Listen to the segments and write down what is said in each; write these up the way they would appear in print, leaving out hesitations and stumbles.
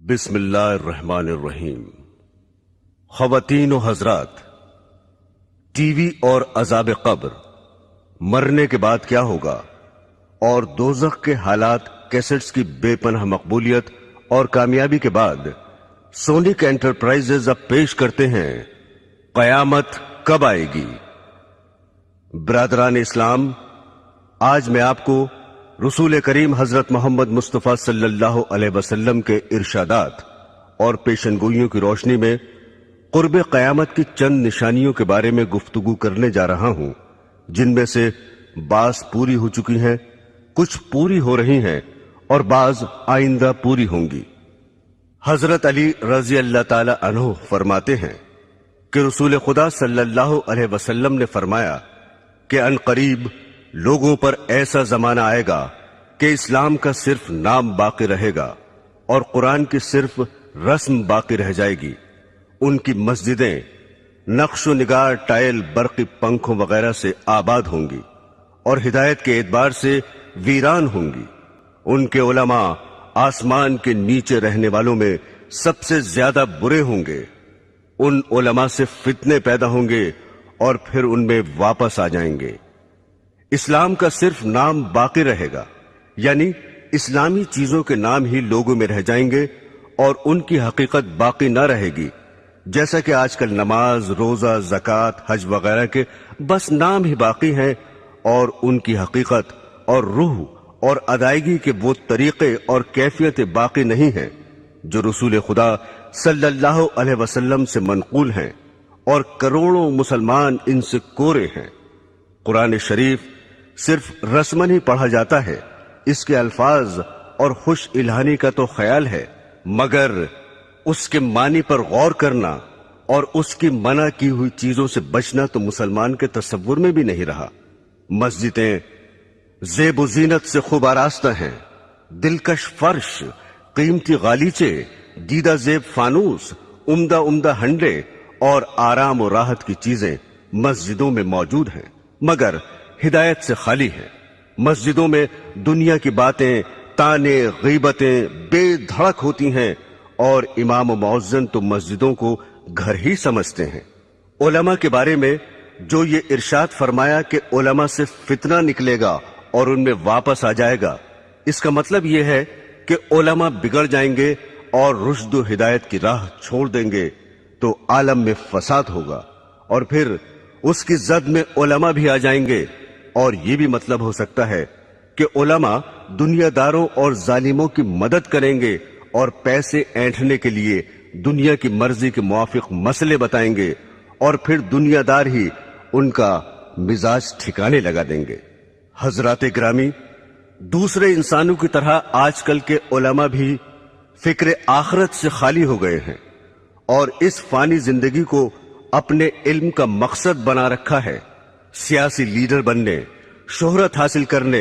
بسم اللہ الرحمن الرحیم۔ خواتین و حضرات، ٹی وی اور عذاب قبر، مرنے کے بعد کیا ہوگا اور دوزخ کے حالات کیسٹس کی بے پناہ مقبولیت اور کامیابی کے بعد سونک انٹرپرائزز اب پیش کرتے ہیں قیامت کب آئے گی۔ برادران اسلام، آج میں آپ کو رسول کریم حضرت محمد مصطفیٰ صلی اللہ علیہ وسلم کے ارشادات اور پیشن گوئیوں کی روشنی میں قرب قیامت کی چند نشانیوں کے بارے میں گفتگو کرنے جا رہا ہوں، جن میں سے بعض پوری ہو چکی ہیں، کچھ پوری ہو رہی ہیں اور بعض آئندہ پوری ہوں گی۔ حضرت علی رضی اللہ تعالی عنہ فرماتے ہیں کہ رسول خدا صلی اللہ علیہ وسلم نے فرمایا کہ عنقریب لوگوں پر ایسا زمانہ آئے گا کہ اسلام کا صرف نام باقی رہے گا اور قرآن کی صرف رسم باقی رہ جائے گی۔ ان کی مسجدیں نقش و نگار، ٹائل، برقی پنکھوں وغیرہ سے آباد ہوں گی اور ہدایت کے اعتبار سے ویران ہوں گی۔ ان کے علماء آسمان کے نیچے رہنے والوں میں سب سے زیادہ برے ہوں گے۔ ان علماء سے فتنے پیدا ہوں گے اور پھر ان میں واپس آ جائیں گے۔ اسلام کا صرف نام باقی رہے گا، یعنی اسلامی چیزوں کے نام ہی لوگوں میں رہ جائیں گے اور ان کی حقیقت باقی نہ رہے گی، جیسا کہ آج کل نماز، روزہ، زکوٰۃ، حج وغیرہ کے بس نام ہی باقی ہیں اور ان کی حقیقت اور روح اور ادائیگی کے وہ طریقے اور کیفیتیں باقی نہیں ہیں جو رسول خدا صلی اللہ علیہ وسلم سے منقول ہیں، اور کروڑوں مسلمان ان سے کورے ہیں۔ قرآن شریف صرف رسمن ہی پڑھا جاتا ہے، اس کے الفاظ اور خوش الہانی کا تو خیال ہے، مگر اس کے معنی پر غور کرنا اور اس کی منع کی ہوئی چیزوں سے بچنا تو مسلمان کے تصور میں بھی نہیں رہا۔ مسجدیں زیب و زینت سے خوب آراستہ ہیں، دلکش فرش، قیمتی غالیچے، دیدہ زیب فانوس، عمدہ عمدہ ہنڈے اور آرام و راحت کی چیزیں مسجدوں میں موجود ہیں، مگر ہدایت سے خالی ہے۔ مسجدوں میں دنیا کی باتیں، تانے، غیبتیں بے دھڑک ہوتی ہیں اور امام و مؤذن تو مسجدوں کو گھر ہی سمجھتے ہیں۔ علماء کے بارے میں جو یہ ارشاد فرمایا کہ علماء سے فتنہ نکلے گا اور ان میں واپس آ جائے گا، اس کا مطلب یہ ہے کہ علماء بگڑ جائیں گے اور رشد و ہدایت کی راہ چھوڑ دیں گے تو عالم میں فساد ہوگا، اور پھر اس کی زد میں علماء بھی آ جائیں گے، اور یہ بھی مطلب ہو سکتا ہے کہ علماء دنیا داروں اور ظالموں کی مدد کریں گے اور پیسے اینٹھنے کے لیے دنیا کی مرضی کے موافق مسئلے بتائیں گے، اور پھر دنیا دار ہی ان کا مزاج ٹھکانے لگا دیں گے۔ حضرات گرامی، دوسرے انسانوں کی طرح آج کل کے علماء بھی فکر آخرت سے خالی ہو گئے ہیں اور اس فانی زندگی کو اپنے علم کا مقصد بنا رکھا ہے۔ سیاسی لیڈر بننے، شہرت حاصل کرنے،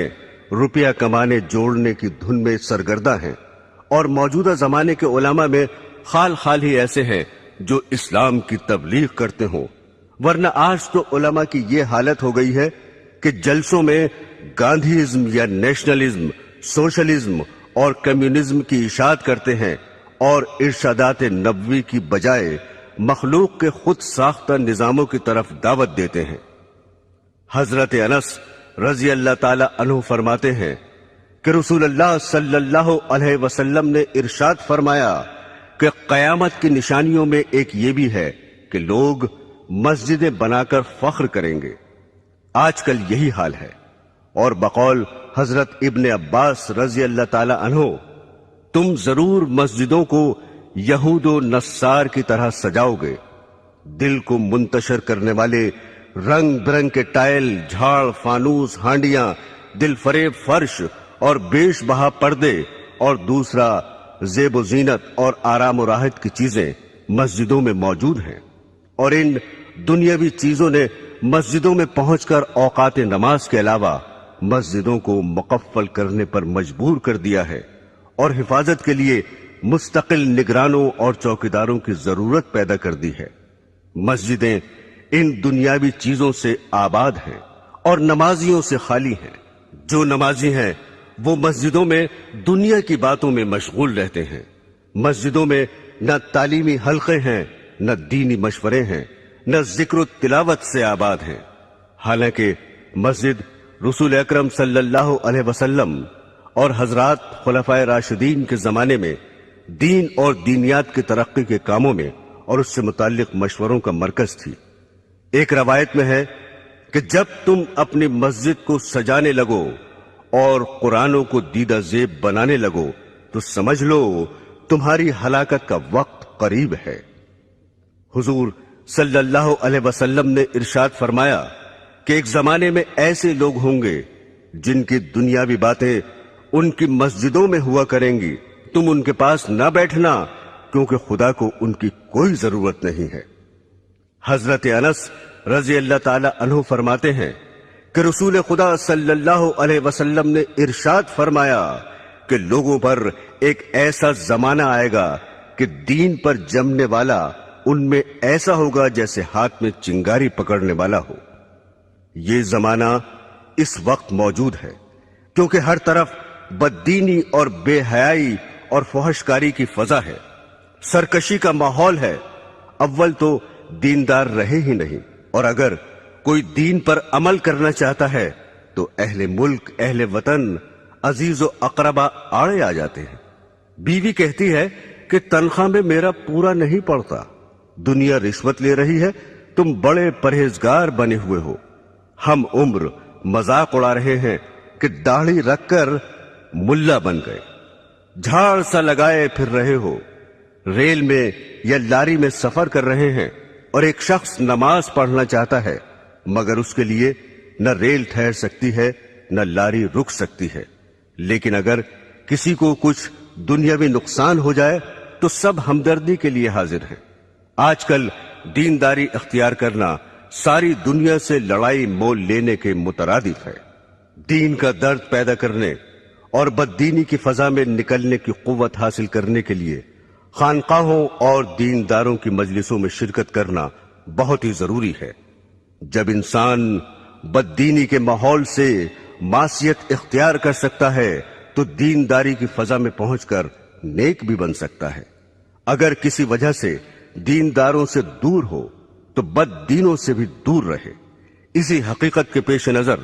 روپیہ کمانے جوڑنے کی دھن میں سرگردہ ہیں، اور موجودہ زمانے کے علماء میں خال خال ہی ایسے ہیں جو اسلام کی تبلیغ کرتے ہوں، ورنہ آج تو علماء کی یہ حالت ہو گئی ہے کہ جلسوں میں گاندھیزم یا نیشنلزم، سوشلزم اور کمیونزم کی اشاعت کرتے ہیں اور ارشادات نبوی کی بجائے مخلوق کے خود ساختہ نظاموں کی طرف دعوت دیتے ہیں۔ حضرت انس رضی اللہ تعالی عنہ فرماتے ہیں کہ رسول اللہ صلی اللہ علیہ وسلم نے ارشاد فرمایا کہ قیامت کی نشانیوں میں ایک یہ بھی ہے کہ لوگ مسجدیں بنا کر فخر کریں گے۔ آج کل یہی حال ہے، اور بقول حضرت ابن عباس رضی اللہ تعالی عنہ، تم ضرور مسجدوں کو یہود و نصار کی طرح سجاؤ گے۔ دل کو منتشر کرنے والے رنگ برنگ کے ٹائل، جھاڑ، فانوس، ہانڈیاں، دل فریب فرش اور بیش بہا پردے، اور دوسرا زیب و زینت اور آرام و راحت کی چیزیں مسجدوں میں موجود ہیں، اور ان دنیاوی چیزوں نے مسجدوں میں پہنچ کر اوقات نماز کے علاوہ مسجدوں کو مقفل کرنے پر مجبور کر دیا ہے، اور حفاظت کے لیے مستقل نگرانوں اور چوکیداروں کی ضرورت پیدا کر دی ہے۔ مسجدیں ان دنیاوی چیزوں سے آباد ہیں اور نمازیوں سے خالی ہیں۔ جو نمازی ہیں وہ مسجدوں میں دنیا کی باتوں میں مشغول رہتے ہیں، مسجدوں میں نہ تعلیمی حلقے ہیں، نہ دینی مشورے ہیں، نہ ذکر و تلاوت سے آباد ہیں، حالانکہ مسجد رسول اکرم صلی اللہ علیہ وسلم اور حضرات خلفائے راشدین کے زمانے میں دین اور دینیات کی ترقی کے کاموں میں اور اس سے متعلق مشوروں کا مرکز تھی۔ ایک روایت میں ہے کہ جب تم اپنی مسجد کو سجانے لگو اور قرآنوں کو دیدہ زیب بنانے لگو تو سمجھ لو تمہاری ہلاکت کا وقت قریب ہے۔ حضور صلی اللہ علیہ وسلم نے ارشاد فرمایا کہ ایک زمانے میں ایسے لوگ ہوں گے جن کی دنیاوی باتیں ان کی مسجدوں میں ہوا کریں گی، تم ان کے پاس نہ بیٹھنا کیونکہ خدا کو ان کی کوئی ضرورت نہیں ہے۔ حضرت انس رضی اللہ تعالی عنہ فرماتے ہیں کہ رسول خدا صلی اللہ علیہ وسلم نے ارشاد فرمایا کہ لوگوں پر ایک ایسا زمانہ آئے گا کہ دین پر جمنے والا ان میں ایسا ہوگا جیسے ہاتھ میں چنگاری پکڑنے والا ہو۔ یہ زمانہ اس وقت موجود ہے کیونکہ ہر طرف بددینی اور بے حیائی اور فحشکاری کی فضا ہے، سرکشی کا ماحول ہے۔ اول تو دیندار رہے ہی نہیں، اور اگر کوئی دین پر عمل کرنا چاہتا ہے تو اہل ملک، اہل وطن، عزیز و اقربا آڑے آ جاتے ہیں۔ بیوی کہتی ہے کہ تنخواہ میں میرا پورا نہیں پڑتا، دنیا رشوت لے رہی ہے، تم بڑے پرہیزگار بنے ہوئے ہو، ہم عمر مذاق اڑا رہے ہیں کہ داڑھی رکھ کر ملا بن گئے، جھاڑ سا لگائے پھر رہے ہو، ریل میں یا لاری میں سفر کر رہے ہیں اور ایک شخص نماز پڑھنا چاہتا ہے مگر اس کے لیے نہ ریل ٹھہر سکتی ہے نہ لاری رک سکتی ہے، لیکن اگر کسی کو کچھ دنیاوی نقصان ہو جائے تو سب ہمدردی کے لیے حاضر ہیں۔ آج کل دینداری اختیار کرنا ساری دنیا سے لڑائی مول لینے کے مترادف ہے۔ دین کا درد پیدا کرنے اور بددینی کی فضا میں نکلنے کی قوت حاصل کرنے کے لیے خانقاہوں اور دینداروں کی مجلسوں میں شرکت کرنا بہت ہی ضروری ہے۔ جب انسان بددینی کے ماحول سے معصیت اختیار کر سکتا ہے تو دینداری کی فضا میں پہنچ کر نیک بھی بن سکتا ہے۔ اگر کسی وجہ سے دینداروں سے دور ہو تو بد دینوں سے بھی دور رہے۔ اسی حقیقت کے پیش نظر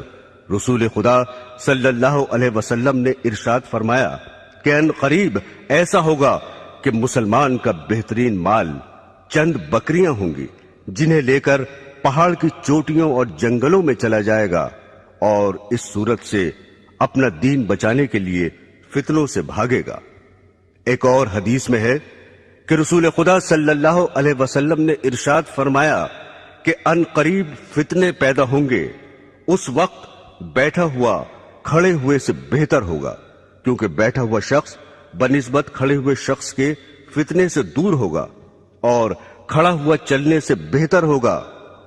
رسول خدا صلی اللہ علیہ وسلم نے ارشاد فرمایا کہ ان قریب ایسا ہوگا کہ مسلمان کا بہترین مال چند بکریاں ہوں گی جنہیں لے کر پہاڑ کی چوٹیوں اور جنگلوں میں چلا جائے گا، اور اس صورت سے اپنا دین بچانے کے لیے فتنوں سے بھاگے گا۔ ایک اور حدیث میں ہے کہ رسول خدا صلی اللہ علیہ وسلم نے ارشاد فرمایا کہ ان قریب فتنے پیدا ہوں گے، اس وقت بیٹھا ہوا کھڑے ہوئے سے بہتر ہوگا، کیونکہ بیٹھا ہوا شخص بنسبت کھڑے ہوئے شخص کے فتنے سے دور ہوگا، اور کھڑا ہوا چلنے سے بہتر ہوگا،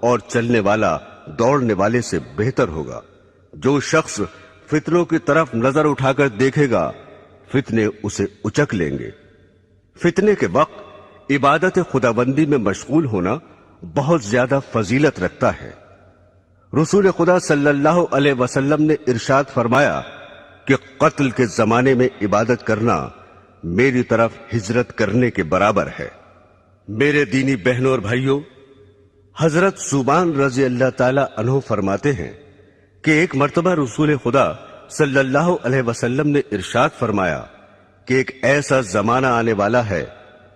اور چلنے والا دوڑنے والے سے بہتر ہوگا۔ جو شخص فتنوں کی طرف نظر اٹھا کر دیکھے گا فتنے اسے اچک لیں گے۔ فتنے کے وقت عبادت خداوندی میں مشغول ہونا بہت زیادہ فضیلت رکھتا ہے۔ رسول خدا صلی اللہ علیہ وسلم نے ارشاد فرمایا کہ قتل کے زمانے میں عبادت کرنا میری طرف ہجرت کرنے کے برابر ہے۔ میرے دینی بہنوں اور بھائیوں، حضرت ثوبان رضی اللہ تعالی عنہ فرماتے ہیں کہ ایک مرتبہ رسول خدا صلی اللہ علیہ وسلم نے ارشاد فرمایا کہ ایک ایسا زمانہ آنے والا ہے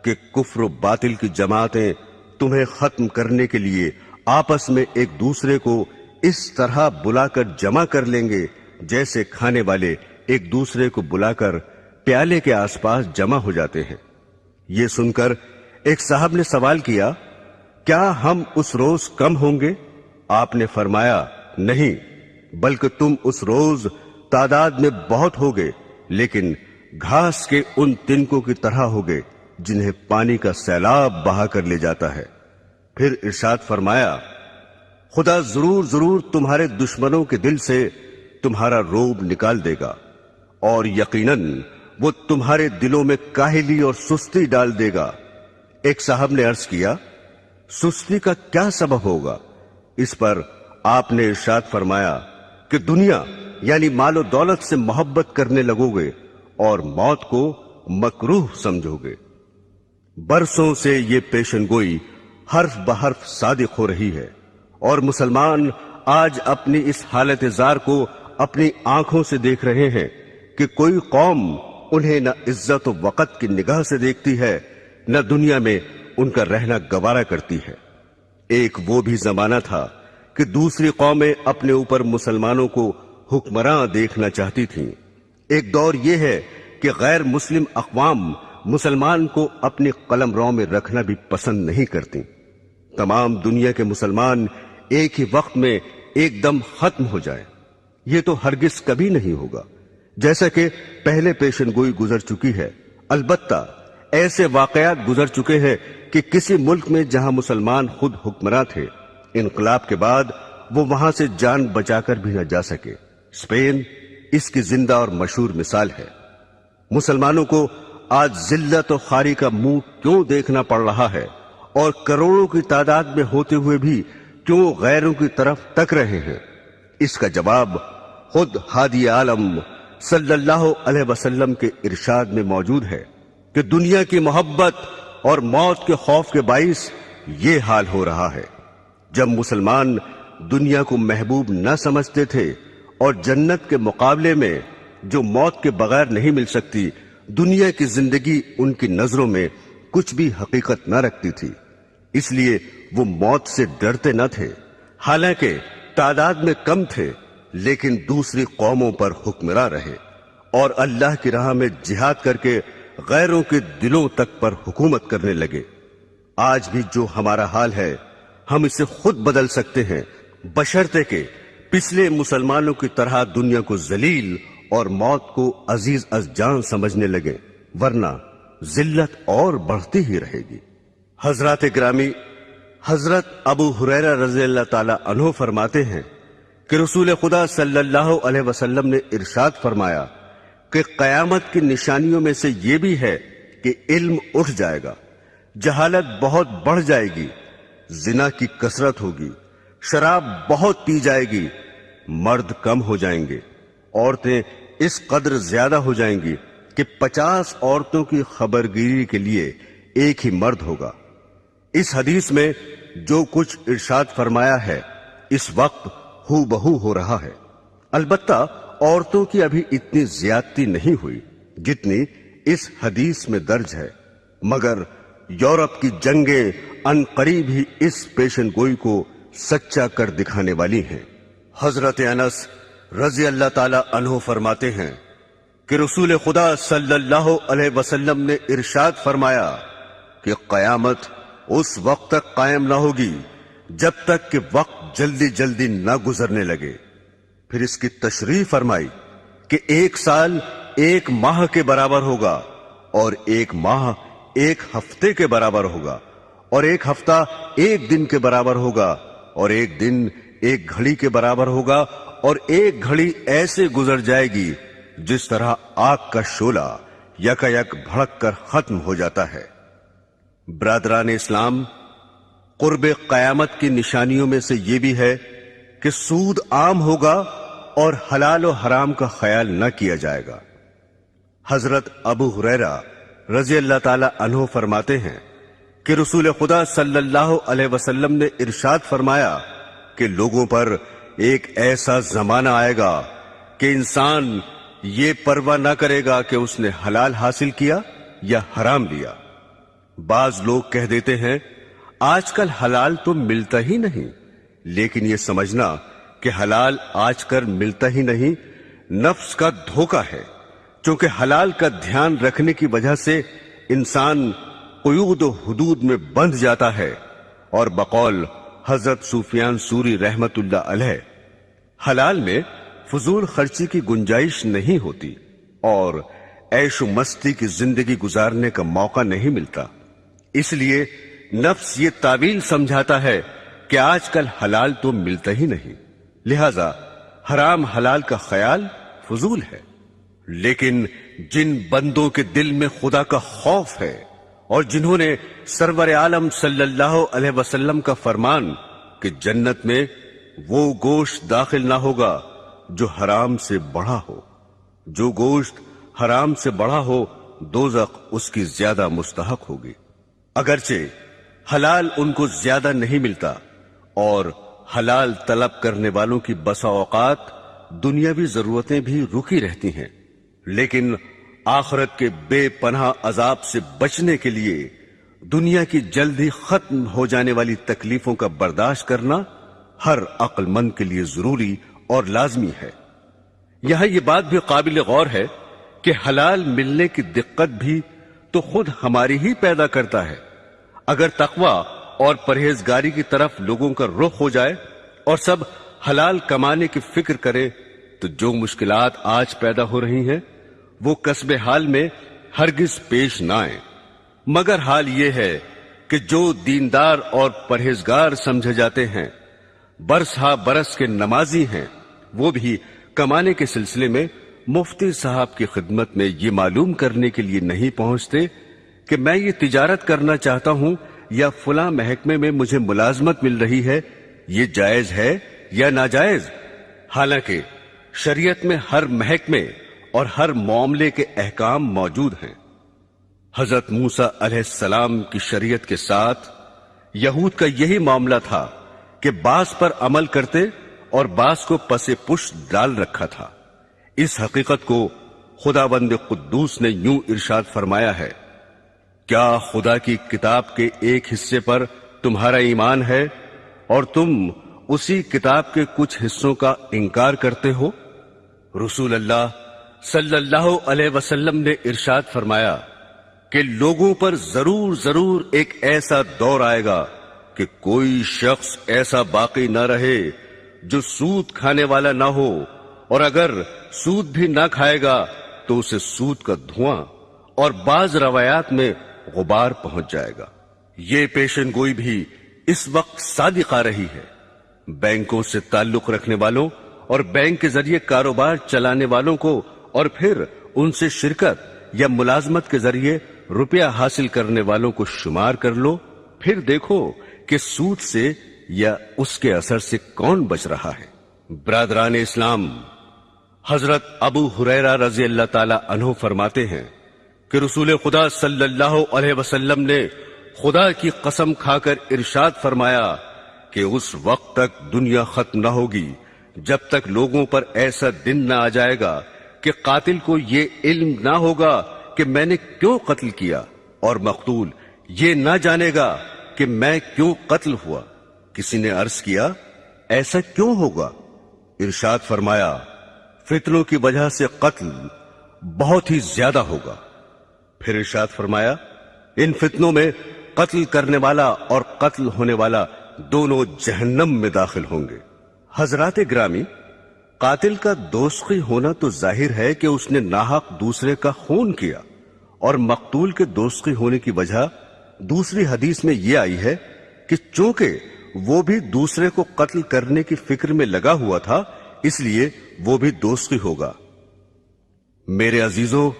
کہ کفر و باطل کی جماعتیں تمہیں ختم کرنے کے لیے آپس میں ایک دوسرے کو اس طرح بلا کر جمع کر لیں گے جیسے کھانے والے ایک دوسرے کو بلا کر پیالے کے آس پاس جمع ہو جاتے ہیں۔ یہ سن کر ایک صاحب نے سوال کیا، کیا ہم اس روز کم ہوں گے؟ آپ نے فرمایا، نہیں، بلکہ تم اس روز تعداد میں بہت ہوگے، لیکن گھاس کے ان تنکوں کی طرح ہوگے جنہیں پانی کا سیلاب بہا کر لے جاتا ہے۔ پھر ارشاد فرمایا، خدا ضرور ضرور تمہارے دشمنوں کے دل سے تمہارا روب نکال دے گا، اور یقیناً وہ تمہارے دلوں میں کاہلی اور سستی ڈال دے گا۔ ایک صاحب نے عرض کیا، سستی کا کیا سبب ہوگا؟ اس پر آپ نے ارشاد فرمایا کہ دنیا یعنی مال و دولت سے محبت کرنے لگو گے اور موت کو مکروہ سمجھو گے۔ برسوں سے یہ پیشن گوئی حرف بحرف صادق ہو رہی ہے، اور مسلمان آج اپنی اس حالت زار کو اپنی آنکھوں سے دیکھ رہے ہیں کہ کوئی قوم انہیں نہ عزت و وقت کی نگاہ سے دیکھتی ہے، نہ دنیا میں ان کا رہنا گوارا کرتی ہے۔ ایک وہ بھی زمانہ تھا کہ دوسری قومیں اپنے اوپر مسلمانوں کو حکمراں دیکھنا چاہتی تھیں۔ ایک دور یہ ہے کہ غیر مسلم اقوام مسلمان کو اپنی قلم رو میں رکھنا بھی پسند نہیں کرتی۔ تمام دنیا کے مسلمان ایک ہی وقت میں ایک دم ختم ہو جائیں، یہ تو ہرگز کبھی نہیں ہوگا، جیسا کہ پہلے پیشن گوئی گزر چکی ہے۔ البتہ ایسے واقعات گزر چکے ہیں کہ کسی ملک میں جہاں مسلمان خود حکمراں تھے، انقلاب کے بعد وہ وہاں سے جان بچا کر بھی نہ جا سکے۔ اسپین اس کی زندہ اور مشہور مثال ہے۔ مسلمانوں کو آج ذلت و خواری کا منہ کیوں دیکھنا پڑ رہا ہے، اور کروڑوں کی تعداد میں ہوتے ہوئے بھی کیوں غیروں کی طرف تک رہے ہیں؟ اس کا جواب خود ہادی عالم صلی اللہ علیہ وسلم کے ارشاد میں موجود ہے کہ دنیا کی محبت اور موت کے خوف کے باعث یہ حال ہو رہا ہے۔ جب مسلمان دنیا کو محبوب نہ سمجھتے تھے اور جنت کے مقابلے میں جو موت کے بغیر نہیں مل سکتی، دنیا کی زندگی ان کی نظروں میں کچھ بھی حقیقت نہ رکھتی تھی، اس لیے وہ موت سے ڈرتے نہ تھے۔ حالانکہ تعداد میں کم تھے، لیکن دوسری قوموں پر حکمراں رہے اور اللہ کی راہ میں جہاد کر کے غیروں کے دلوں تک پر حکومت کرنے لگے۔ آج بھی جو ہمارا حال ہے ہم اسے خود بدل سکتے ہیں، بشرطے کہ پچھلے مسلمانوں کی طرح دنیا کو ذلیل اور موت کو عزیز از جان سمجھنے لگے، ورنہ ذلت اور بڑھتی ہی رہے گی۔ حضرات گرامی، حضرت ابو ہریرہ رضی اللہ تعالی عنہ فرماتے ہیں کہ رسول خدا صلی اللہ علیہ وسلم نے ارشاد فرمایا کہ قیامت کی نشانیوں میں سے یہ بھی ہے کہ علم اٹھ جائے گا، جہالت بہت بڑھ جائے گی، زنا کی کثرت ہوگی، شراب بہت پی جائے گی، مرد کم ہو جائیں گے، عورتیں اس قدر زیادہ ہو جائیں گی کہ 50 عورتوں کی خبرگیری کے لیے ایک ہی مرد ہوگا۔ اس حدیث میں جو کچھ ارشاد فرمایا ہے اس وقت ہو بہو ہو رہا ہے۔ البتہ عورتوں کی ابھی اتنی زیادتی نہیں ہوئی جتنی اس حدیث میں درج ہے، مگر یورپ کی جنگیں ان قریب ہی اس پیشن گوئی کو سچا کر دکھانے والی ہیں۔ حضرت انس رضی اللہ تعالی عنہ فرماتے ہیں کہ رسول خدا صلی اللہ علیہ وسلم نے ارشاد فرمایا کہ قیامت اس وقت تک قائم نہ ہوگی جب تک کہ وقت جلدی جلدی نہ گزرنے لگے۔ پھر اس کی تشریح فرمائی کہ 1 سال 1 ماہ کے برابر ہوگا، اور 1 ماہ 1 ہفتے کے برابر ہوگا، اور 1 ہفتہ 1 دن کے برابر ہوگا، اور 1 دن 1 گھڑی کے برابر ہوگا، اور 1 گھڑی ایسے گزر جائے گی جس طرح آگ کا شعلہ یکا یک بھڑک کر ختم ہو جاتا ہے۔ برادران اسلام، قرب قیامت کی نشانیوں میں سے یہ بھی ہے کہ سود عام ہوگا اور حلال و حرام کا خیال نہ کیا جائے گا۔ حضرت ابو ہریرہ رضی اللہ تعالی عنہ فرماتے ہیں کہ رسول خدا صلی اللہ علیہ وسلم نے ارشاد فرمایا کہ لوگوں پر ایک ایسا زمانہ آئے گا کہ انسان یہ پرواہ نہ کرے گا کہ اس نے حلال حاصل کیا یا حرام لیا۔ بعض لوگ کہہ دیتے ہیں آج کل حلال تو ملتا ہی نہیں، لیکن یہ سمجھنا کہ حلال آج کل ملتا ہی نہیں نفس کا دھوکہ ہے، چونکہ حلال کا دھیان رکھنے کی وجہ سے انسان قیود و حدود میں بندھ جاتا ہے، اور بقول حضرت سفیان ثوری رحمت اللہ علیہ حلال میں فضول خرچی کی گنجائش نہیں ہوتی اور عیش و مستی کی زندگی گزارنے کا موقع نہیں ملتا، اس لیے نفس یہ تعویل سمجھاتا ہے کہ آج کل حلال تو ملتا ہی نہیں، لہذا حرام حلال کا خیال فضول ہے۔ لیکن جن بندوں کے دل میں خدا کا خوف ہے اور جنہوں نے سرور عالم صلی اللہ علیہ وسلم کا فرمان کہ جنت میں وہ گوشت داخل نہ ہوگا جو حرام سے بڑھا ہو، جو گوشت حرام سے بڑھا ہو دوزخ اس کی زیادہ مستحق ہوگی۔ اگرچہ حلال ان کو زیادہ نہیں ملتا اور حلال طلب کرنے والوں کی بسا اوقات دنیاوی ضرورتیں بھی رکی رہتی ہیں، لیکن آخرت کے بے پناہ عذاب سے بچنے کے لیے دنیا کی جلد ہی ختم ہو جانے والی تکلیفوں کا برداشت کرنا ہر عقل مند کے لیے ضروری اور لازمی ہے۔ یہاں یہ بات بھی قابل غور ہے کہ حلال ملنے کی دقت بھی تو خود ہماری ہی پیدا کرتا ہے۔ اگر تقوی اور پرہیزگاری کی طرف لوگوں کا رخ ہو جائے اور سب حلال کمانے کی فکر کرے تو جو مشکلات آج پیدا ہو رہی ہیں وہ کسب حال میں ہرگز پیش نہ آئیں، مگر حال یہ ہے کہ جو دیندار اور پرہیزگار سمجھے جاتے ہیں، برس ہا برس کے نمازی ہیں، وہ بھی کمانے کے سلسلے میں مفتی صاحب کی خدمت میں یہ معلوم کرنے کے لیے نہیں پہنچتے کہ میں یہ تجارت کرنا چاہتا ہوں یا فلاں محکمے میں مجھے ملازمت مل رہی ہے، یہ جائز ہے یا ناجائز؟ حالانکہ شریعت میں ہر محکمے اور ہر معاملے کے احکام موجود ہیں۔ حضرت موسیٰ علیہ السلام کی شریعت کے ساتھ یہود کا یہی معاملہ تھا کہ بعض پر عمل کرتے اور بعض کو پس پشت ڈال رکھا تھا۔ اس حقیقت کو خداوند قدوس نے یوں ارشاد فرمایا ہے، کیا خدا کی کتاب کے ایک حصے پر تمہارا ایمان ہے اور تم اسی کتاب کے کچھ حصوں کا انکار کرتے ہو؟ رسول اللہ صلی اللہ علیہ وسلم نے ارشاد فرمایا کہ لوگوں پر ضرور ایک ایسا دور آئے گا کہ کوئی شخص ایسا باقی نہ رہے جو سود کھانے والا نہ ہو، اور اگر سود بھی نہ کھائے گا تو اسے سود کا دھواں اور بعض روایات میں غبار پہنچ جائے گا۔ یہ پیشن گوئی بھی اس وقت صادق آ رہی ہے۔ بینکوں سے تعلق رکھنے والوں اور بینک کے ذریعے کاروبار چلانے والوں کو اور پھر ان سے شرکت یا ملازمت کے ذریعے روپیہ حاصل کرنے والوں کو شمار کر لو، پھر دیکھو کہ سود سے یا اس کے اثر سے کون بچ رہا ہے۔ برادران اسلام، حضرت ابو ہریرہ رضی اللہ تعالی عنہ فرماتے ہیں کہ رسول خدا صلی اللہ علیہ وسلم نے خدا کی قسم کھا کر ارشاد فرمایا کہ اس وقت تک دنیا ختم نہ ہوگی جب تک لوگوں پر ایسا دن نہ آ جائے گا کہ قاتل کو یہ علم نہ ہوگا کہ میں نے کیوں قتل کیا، اور مقتول یہ نہ جانے گا کہ میں کیوں قتل ہوا۔ کسی نے عرض کیا، ایسا کیوں ہوگا؟ ارشاد فرمایا، فتنوں کی وجہ سے قتل بہت ہی زیادہ ہوگا۔ پھر ارشاد فرمایا، ان فتنوں میں قتل کرنے والا اور قتل ہونے والا دونوں جہنم میں داخل ہوں گے۔ حضرات گرامی، قاتل کا دوزخی ہونا تو ظاہر ہے کہ اس نے ناحق دوسرے کا خون کیا، اور مقتول کے دوزخی ہونے کی وجہ دوسری حدیث میں یہ آئی ہے کہ چونکہ وہ بھی دوسرے کو قتل کرنے کی فکر میں لگا ہوا تھا اس لیے وہ بھی دوزخی ہوگا۔ میرے عزیزوں،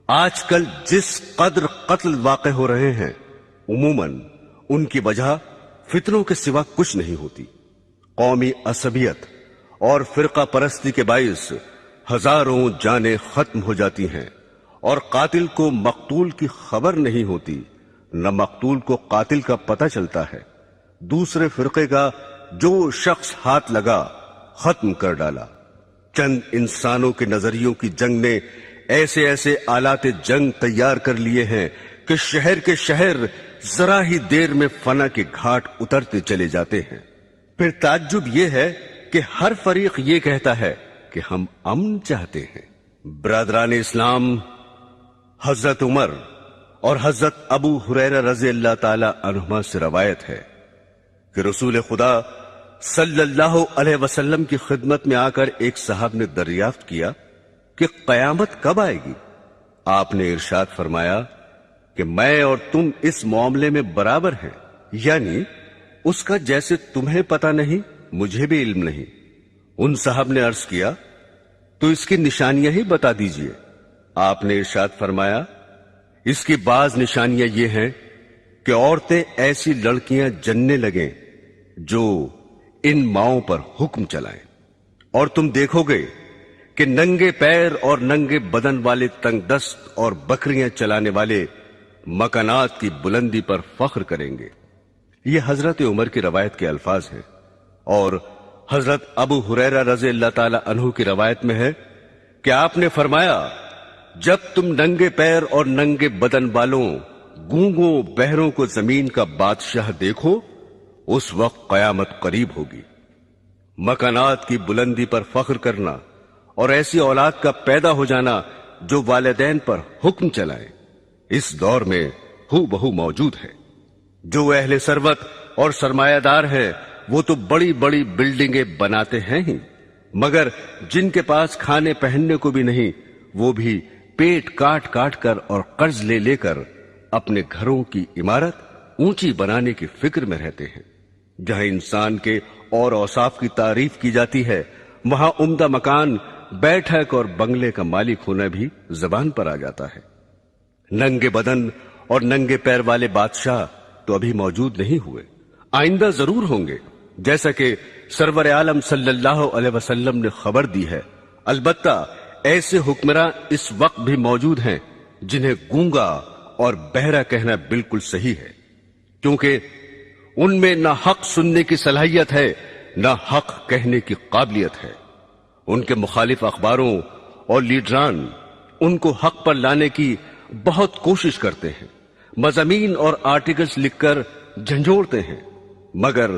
آج کل جس قدر قتل واقع ہو رہے ہیں عموماً ان کی وجہ فتنوں کے سوا کچھ نہیں ہوتی۔ قومی عصبیت اور فرقہ پرستی کے باعث ہزاروں جانیں ختم ہو جاتی ہیں، اور قاتل کو مقتول کی خبر نہیں ہوتی، نہ مقتول کو قاتل کا پتہ چلتا ہے۔ دوسرے فرقے کا جو شخص ہاتھ لگا ختم کر ڈالا۔ چند انسانوں کے نظریوں کی جنگ نے ایسے ایسے آلات جنگ تیار کر لیے ہیں کہ شہر کے شہر ذرا ہی دیر میں فنا کے گھاٹ اترتے چلے جاتے ہیں۔ پھر تعجب یہ ہے کہ ہر فریق یہ کہتا ہے کہ ہم امن چاہتے ہیں۔ برادران اسلام، حضرت عمر اور حضرت ابو ہریرہ رضی اللہ تعالی عنہما سے روایت ہے کہ رسول خدا صلی اللہ علیہ وسلم کی خدمت میں آ کر ایک صاحب نے دریافت کیا کہ قیامت کب آئے گی؟ آپ نے ارشاد فرمایا کہ میں اور تم اس معاملے میں برابر ہیں، یعنی اس کا جیسے تمہیں پتہ نہیں مجھے بھی علم نہیں۔ ان صاحب نے عرض کیا، تو اس کی نشانیاں ہی بتا دیجئے۔ آپ نے ارشاد فرمایا، اس کی بعض نشانیاں یہ ہیں کہ عورتیں ایسی لڑکیاں جننے لگیں جو ان ماؤں پر حکم چلائیں، اور تم دیکھو گے کہ ننگے پیر اور ننگے بدن والے تنگ دست اور بکریاں چلانے والے مکانات کی بلندی پر فخر کریں گے۔ یہ حضرت عمر کی روایت کے الفاظ ہیں، اور حضرت ابو ہریرہ رضی اللہ تعالی عنہ کی روایت میں ہے کہ آپ نے فرمایا، جب تم ننگے پیر اور ننگے بدن والوں، گونگوں، بہروں کو زمین کا بادشاہ دیکھو، اس وقت قیامت قریب ہوگی۔ مکانات کی بلندی پر فخر کرنا اور ایسی اولاد کا پیدا ہو جانا جو والدین پر حکم چلائے، اس دور میں ہو بہو موجود ہے۔ جو اہل ثروت اور سرمایہ دار ہے وہ تو بڑی بڑی بلڈنگیں بناتے ہیں ہی، مگر جن کے پاس کھانے پہننے کو بھی نہیں، وہ بھی پیٹ کاٹ کاٹ کر اور قرض لے لے کر اپنے گھروں کی عمارت اونچی بنانے کی فکر میں رہتے ہیں۔ جہاں انسان کے اور اوصاف کی تعریف کی جاتی ہے، وہاں عمدہ مکان، بیٹھک اور بنگلے کا مالک ہونا بھی زبان پر آ جاتا ہے۔ ننگے بدن اور ننگے پیر والے بادشاہ تو ابھی موجود نہیں ہوئے، آئندہ ضرور ہوں گے، جیسا کہ سرور عالم صلی اللہ علیہ وسلم نے خبر دی ہے۔ البتہ ایسے حکمراں اس وقت بھی موجود ہیں جنہیں گونگا اور بہرا کہنا بالکل صحیح ہے، کیونکہ ان میں نہ حق سننے کی صلاحیت ہے نہ حق کہنے کی قابلیت ہے۔ ان کے مخالف اخباروں اور لیڈران ان کو حق پر لانے کی بہت کوشش کرتے ہیں، مضامین اور آرٹیکلز لکھ کر جھنجھوڑتے ہیں، مگر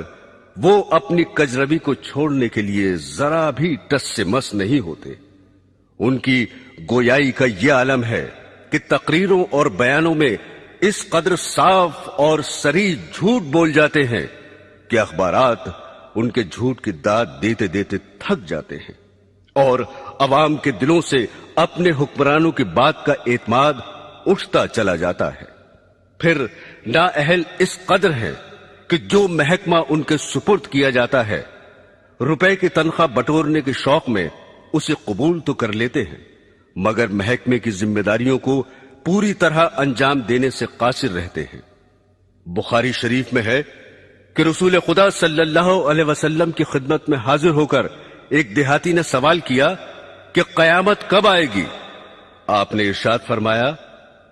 وہ اپنی کجروی کو چھوڑنے کے لیے ذرا بھی ٹس سے مس نہیں ہوتے۔ ان کی گویائی کا یہ عالم ہے کہ تقریروں اور بیانوں میں اس قدر صاف اور صریح جھوٹ بول جاتے ہیں کہ اخبارات ان کے جھوٹ کی داد دیتے دیتے تھک جاتے ہیں، اور عوام کے دلوں سے اپنے حکمرانوں کی بات کا اعتماد اٹھتا چلا جاتا ہے۔ پھر نااہل اس قدر ہیں کہ جو محکمہ ان کے سپرد کیا جاتا ہے، روپے کی تنخواہ بٹورنے کے شوق میں اسے قبول تو کر لیتے ہیں، مگر محکمے کی ذمہ داریوں کو پوری طرح انجام دینے سے قاصر رہتے ہیں۔ بخاری شریف میں ہے کہ رسول خدا صلی اللہ علیہ وسلم کی خدمت میں حاضر ہو کر ایک دیہاتی نے سوال کیا کہ قیامت کب آئے گی؟ آپ نے ارشاد فرمایا،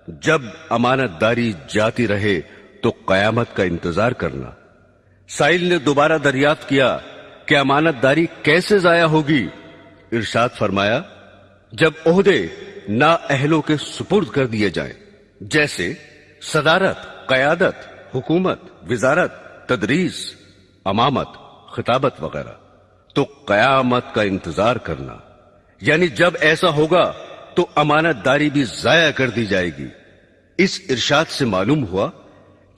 جب امانت داری جاتی رہے تو قیامت کا انتظار کرنا۔ سائل نے دوبارہ دریافت کیا کہ امانت داری کیسے ضائع ہوگی؟ ارشاد فرمایا، جب عہدے نااہلوں کے سپرد کر دیے جائیں، جیسے صدارت، قیادت، حکومت، وزارت، تدریس، امامت، خطابت وغیرہ، تو قیامت کا انتظار کرنا، یعنی جب ایسا ہوگا تو امانت داری بھی ضائع کر دی جائے گی۔ اس ارشاد سے معلوم ہوا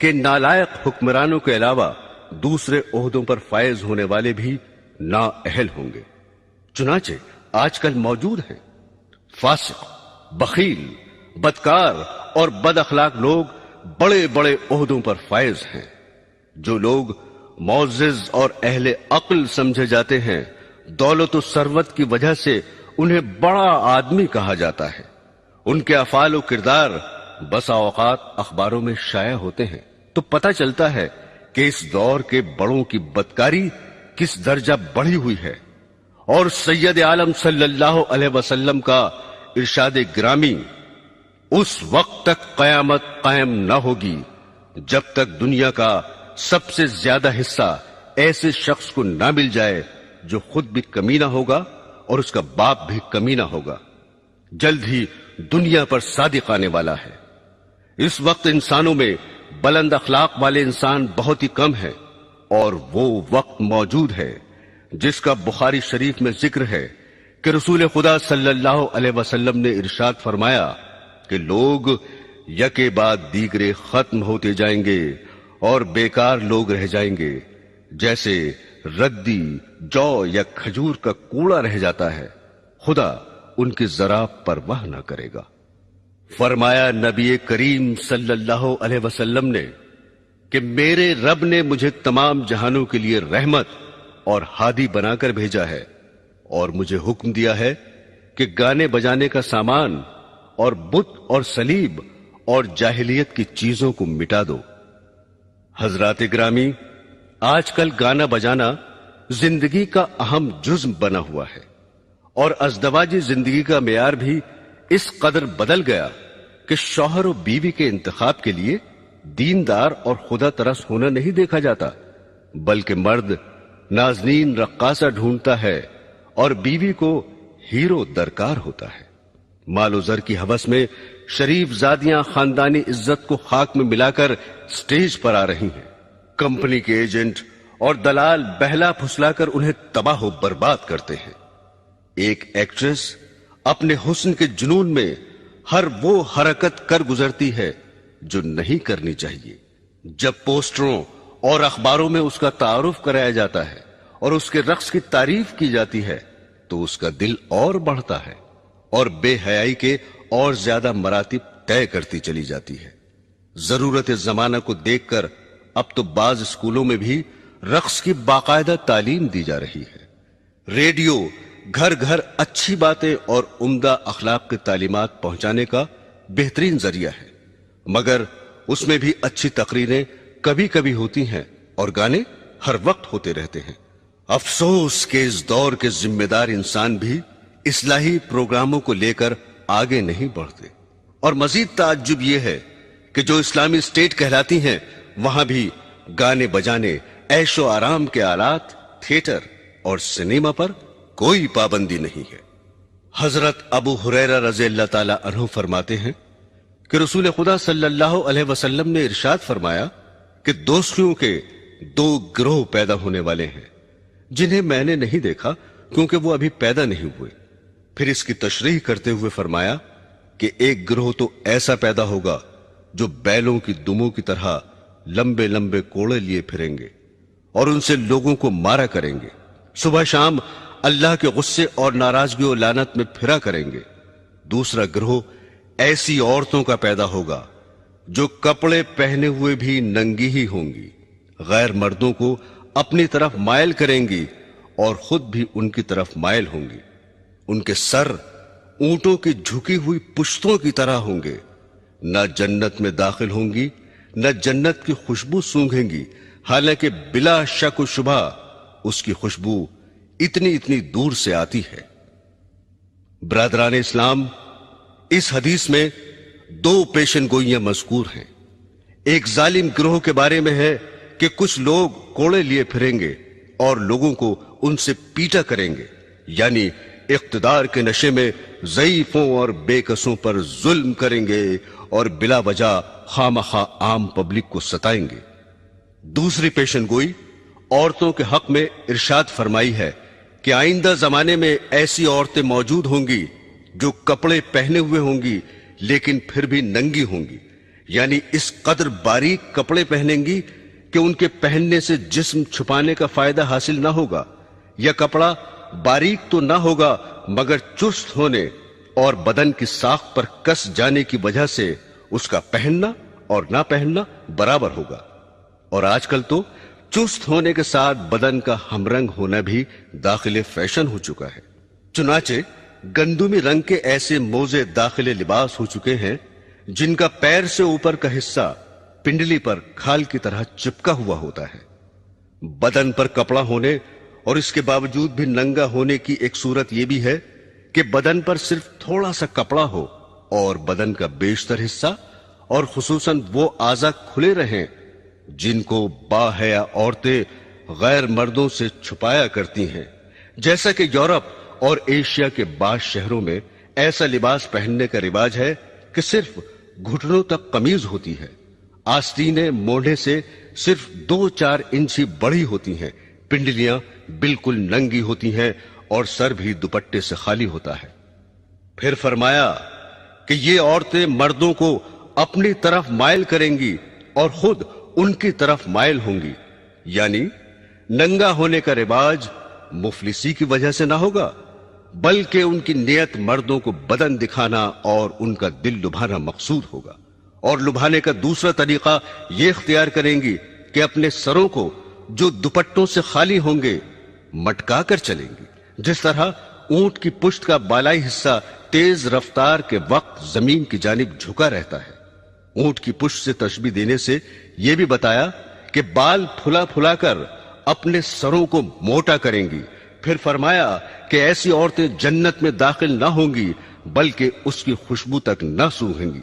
کہ نالائق حکمرانوں کے علاوہ دوسرے عہدوں پر فائز ہونے والے بھی نااہل ہوں گے۔ چنانچہ آج کل موجود ہیں فاسق، بخیل، بدکار اور بد اخلاق لوگ بڑے بڑے عہدوں پر فائز ہیں۔ جو لوگ معزز اور اہل عقل سمجھے جاتے ہیں، دولت و ثروت کی وجہ سے انہیں بڑا آدمی کہا جاتا ہے۔ ان کے افعال و کردار بسا اوقات اخباروں میں شائع ہوتے ہیں، تو پتہ چلتا ہے کہ اس دور کے بڑوں کی بدکاری کس درجہ بڑھی ہوئی ہے۔ اور سید عالم صلی اللہ علیہ وسلم کا ارشاد گرامی، اس وقت تک قیامت قائم نہ ہوگی جب تک دنیا کا سب سے زیادہ حصہ ایسے شخص کو نہ مل جائے جو خود بھی کمینہ ہوگا اور اس کا باپ بھی کمینہ ہوگا۔ جلد ہی دنیا پر صادق آنے والا ہے۔ اس وقت انسانوں میں بلند اخلاق والے انسان بہت ہی کم ہیں، اور وہ وقت موجود ہے جس کا بخاری شریف میں ذکر ہے کہ رسول خدا صلی اللہ علیہ وسلم نے ارشاد فرمایا کہ لوگ یکے بعد دیگرے ختم ہوتے جائیں گے اور بیکار لوگ رہ جائیں گے، جیسے ردی، جو یا کھجور کا کوڑا رہ جاتا ہے، خدا ان کی ذرا پرواہ نہ کرے گا۔ فرمایا نبی کریم صلی اللہ علیہ وسلم نے کہ میرے رب نے مجھے تمام جہانوں کے لیے رحمت اور ہادی بنا کر بھیجا ہے، اور مجھے حکم دیا ہے کہ گانے بجانے کا سامان اور بت اور صلیب اور جاہلیت کی چیزوں کو مٹا دو۔ حضرات گرامی، آج کل گانا بجانا زندگی کا اہم جزء بنا ہوا ہے، اور ازدواجی زندگی کا معیار بھی اس قدر بدل گیا کہ شوہر و بیوی کے انتخاب کے لیے دیندار اور خدا ترس ہونا نہیں دیکھا جاتا، بلکہ مرد نازنین رقاصہ ڈھونڈتا ہے اور بیوی کو ہیرو درکار ہوتا ہے۔ مال و زر کی ہوس میں شریف زادیاں خاندانی عزت کو خاک میں ملا کر سٹیج پر آ رہی ہیں۔ کمپنی کے ایجنٹ اور دلال بہلا پھسلا کر انہیں تباہ و برباد کرتے ہیں۔ ایک ایکٹریس اپنے حسن کے جنون میں ہر وہ حرکت کر گزرتی ہے جو نہیں کرنی چاہیے۔ جب پوسٹروں اور اخباروں میں اس کا تعارف کرایا جاتا ہے اور اس کے رقص کی تعریف کی جاتی ہے تو اس کا دل اور بڑھتا ہے اور بے حیائی کے اور زیادہ مراتب طے کرتی چلی جاتی ہے۔ ضرورت زمانہ کو دیکھ کر اب تو بعض اسکولوں میں بھی رقص کی باقاعدہ تعلیم دی جا رہی ہے۔ ریڈیو گھر گھر اچھی باتیں اور عمدہ اخلاق کی تعلیمات پہنچانے کا بہترین ذریعہ ہے، مگر اس میں بھی اچھی تقریریں کبھی کبھی ہوتی ہیں اور گانے ہر وقت ہوتے رہتے ہیں۔ افسوس کہ اس دور کے ذمہ دار انسان بھی اصلاحی پروگراموں کو لے کر آگے نہیں بڑھتے، اور مزید تعجب یہ ہے کہ جو اسلامی اسٹیٹ کہلاتی ہیں وہاں بھی گانے بجانے، عیش و آرام کے آلات، تھیٹر اور سنیما پر کوئی پابندی نہیں ہے۔ حضرت ابو ہریرہ رضی اللہ تعالی عنہ فرماتے ہیں کہ رسول خدا صلی اللہ علیہ وسلم نے ارشاد فرمایا کہ دوستیوں کے دو گروہ پیدا ہونے والے ہیں جنہیں میں نے نہیں دیکھا کیونکہ وہ ابھی پیدا نہیں ہوئے۔ پھر اس کی تشریح کرتے ہوئے فرمایا کہ ایک گروہ تو ایسا پیدا ہوگا جو بیلوں کی دموں کی طرح لمبے لمبے کوڑے لیے پھریں گے اور ان سے لوگوں کو مارا کریں گے، صبح شام اللہ کے غصے اور ناراضگی و لعنت میں پھرا کریں گے۔ دوسرا گروہ ایسی عورتوں کا پیدا ہوگا جو کپڑے پہنے ہوئے بھی ننگی ہی ہوں گی، غیر مردوں کو اپنی طرف مائل کریں گی اور خود بھی ان کی طرف مائل ہوں گی۔ ان کے سر اونٹوں کی جھکی ہوئی پشتوں کی طرح ہوں گے، نہ جنت میں داخل ہوں گی نہ جنت کی خوشبو سونگھیں گی، حالانکہ بلا شک و شبہ اس کی خوشبو اتنی دور سے آتی ہے۔ برادران اسلام، اس حدیث میں دو پیشن گوئیاں مذکور ہیں۔ ایک ظالم گروہ کے بارے میں ہے کہ کچھ لوگ کوڑے لیے پھریں گے اور لوگوں کو ان سے پیٹا کریں گے، یعنی اقتدار کے نشے میں ضعیفوں اور بے کسوں پر ظلم کریں گے اور بلا وجہ خامخواہ عام پبلک کو ستائیں گے۔ دوسری پیشن گوئی عورتوں کے حق میں ارشاد فرمائی ہے کہ آئندہ زمانے میں ایسی عورتیں موجود ہوں گی جو کپڑے پہنے ہوئے ہوں گی لیکن پھر بھی ننگی ہوں گی، یعنی اس قدر باریک کپڑے پہنیں گی کہ ان کے پہننے سے جسم چھپانے کا فائدہ حاصل نہ ہوگا، یا کپڑا باریک تو نہ ہوگا مگر چست ہونے اور بدن کی ساخت پر کس جانے کی وجہ سے اس کا پہننا اور نہ پہننا برابر ہوگا۔ اور آج کل تو چست ہونے کے ساتھ بدن کا ہم رنگ ہونا بھی داخل فیشن ہو چکا ہے۔ چنانچہ گندمی رنگ کے ایسے موزے داخل لباس ہو چکے ہیں جن کا پیر سے اوپر کا حصہ پنڈلی پر کھال کی طرح چپکا ہوا ہوتا ہے۔ بدن پر کپڑا ہونے اور اس کے باوجود بھی ننگا ہونے کی ایک صورت یہ بھی ہے کہ بدن پر صرف تھوڑا سا کپڑا ہو اور بدن کا بیشتر حصہ اور خصوصاً وہ اعضاء کھلے رہیں جن کو باحیا عورتیں غیر مردوں سے چھپایا کرتی ہیں، جیسا کہ یورپ اور ایشیا کے بعض شہروں میں ایسا لباس پہننے کا رواج ہے کہ صرف گھٹنوں تک قمیض ہوتی ہے، آستینیں موڑھے سے صرف 2-4 انچ ہی بڑی ہوتی ہیں، پنڈلیاں بالکل ننگی ہوتی ہیں اور سر بھی دوپٹے سے خالی ہوتا ہے۔ پھر فرمایا کہ یہ عورتیں مردوں کو اپنی طرف مائل کریں گی اور خود ان کی طرف مائل ہوں گی، یعنی ننگا ہونے کا رواج مفلسی کی وجہ سے نہ ہوگا بلکہ ان کی نیت مردوں کو بدن دکھانا اور ان کا دل لبھانا مقصود ہوگا، اور لبھانے کا دوسرا طریقہ یہ اختیار کریں گی کہ اپنے سروں کو جو دوپٹوں سے خالی ہوں گے مٹکا کر چلیں گی، جس طرح اونٹ کی پشت کا بالائی حصہ تیز رفتار کے وقت زمین کی جانب جھکا رہتا ہے۔ اونٹ کی پشت سے تشبیہ دینے سے یہ بھی بتایا کہ بال پھلا پھلا کر اپنے سروں کو موٹا کریں گی۔ پھر فرمایا کہ ایسی عورتیں جنت میں داخل نہ ہوں گی بلکہ اس کی خوشبو تک نہ سونگھیں گی۔